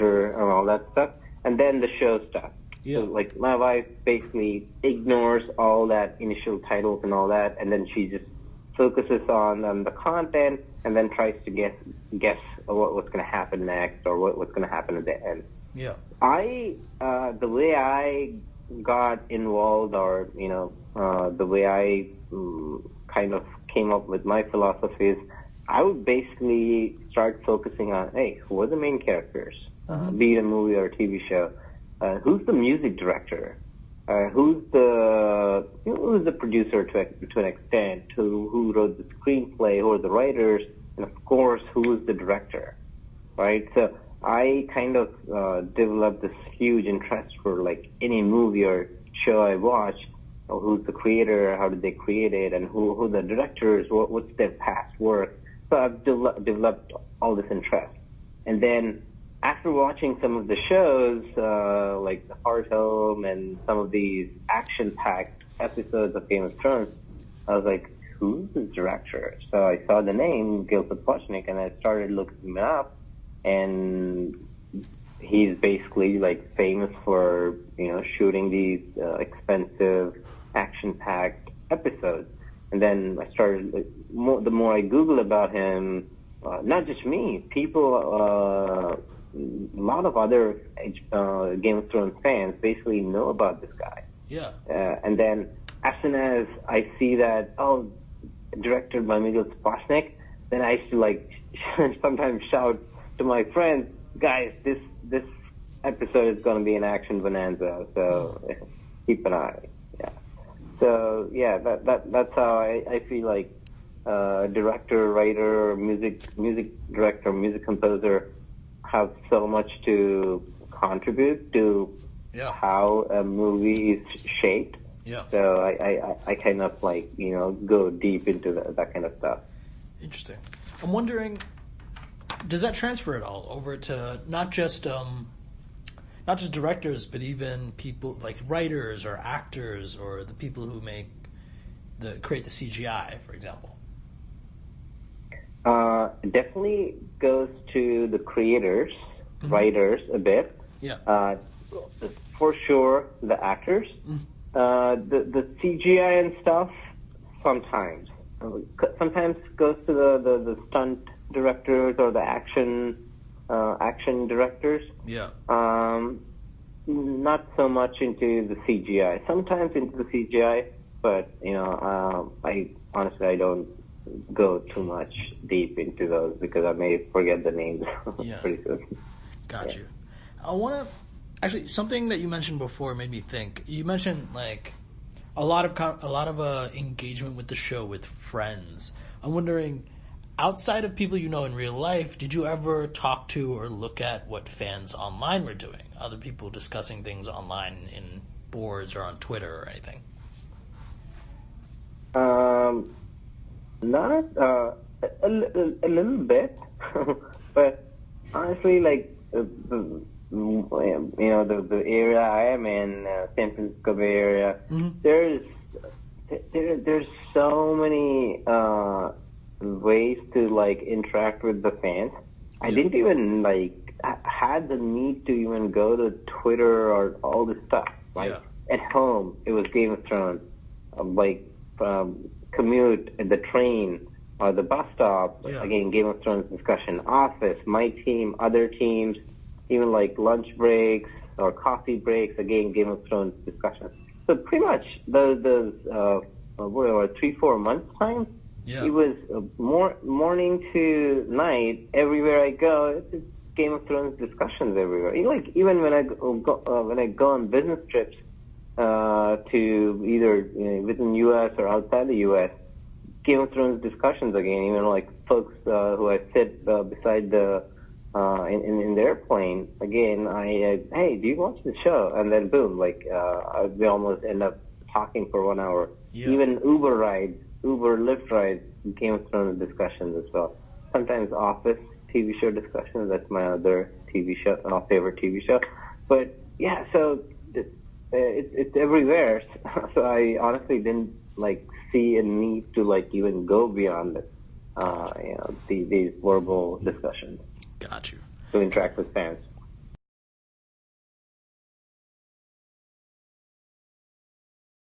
director, and all that stuff, and then the show stuff. Yeah. So, like, my wife basically ignores all that initial titles and all that, and then she just focuses on the content, and then tries to guess what's going to happen next, or what's going to happen at the end. Yeah. The way I got involved, or the way I kind of came up with my philosophy is, I would basically start focusing on, hey, who are the main characters, be it a movie or a TV show, who's the music director, who's the producer to an extent, who wrote the screenplay, who are the writers, and of course, who is the director, right? So I kind of developed this huge interest for, like, any movie or show I watch, or who's the creator, how did they create it, and who the directors, what's their past work. So I've developed all this interest. And then after watching some of the shows, like The Heart Home and some of these action-packed episodes of Game of Thrones, I was like, who's the director? So I saw the name, Gil Sapochnik, and I started looking him up. And he's basically, like, famous for, shooting these expensive, action-packed episodes. And then I started, the more I Google about him, not just me, people, a lot of other Game of Thrones fans basically know about this guy. Yeah. And then as soon as I see that, directed by Miguel Sapochnik, then I used to, like, sometimes shout to my friends, guys, this episode is going to be an action bonanza, so keep an eye. Yeah. So yeah, that's how I feel like director, writer, music director, music composer have so much to contribute to how a movie is shaped. Yeah. So I kind of, like, go deep into that kind of stuff. Interesting. I'm wondering, does that transfer at all over to not just directors, but even people like writers or actors or the people who create the CGI, for example? Definitely goes to the creators, writers a bit. Yeah. For sure, the actors. The CGI and stuff sometimes goes to the stunt directors or the action directors. Yeah. Not so much into the CGI. Sometimes into the CGI, but I don't go too much deep into those because I may forget the names pretty soon. Got you. I want to actually, something that you mentioned before made me think. You mentioned, like, a lot of engagement with the show with friends. I'm wondering, outside of people you know in real life, did you ever talk to or look at what fans online were doing? Other people discussing things online in boards or on Twitter or anything? Not a little bit, but honestly, like, the area I am in, San Francisco Bay Area, there's so many ways to, like, interact with the fans. I didn't even, like, had the need to even go to Twitter or all this stuff. Like, at home, it was Game of Thrones. Commute, the train, or the bus stop, again, Game of Thrones discussion. Office, my team, other teams, even, like, lunch breaks or coffee breaks, again, Game of Thrones discussion. So pretty much those 3-4 months time, it was morning to night. Everywhere I go, it's Game of Thrones discussions everywhere. Even when I go on business trips to either within U.S. or outside the U.S., Game of Thrones discussions again. Even, like, folks who I sit beside in the airplane, again, hey, do you watch the show? And then boom, like, we almost end up talking for 1 hour. Even Uber rides, Lyft rides, Game of Thrones discussions as well. Sometimes Office TV show discussions. That's my other TV show, favorite TV show. But yeah, so it's everywhere. So I honestly didn't, like, see a need to, like, even go beyond these verbal discussions. Got you. To interact with fans.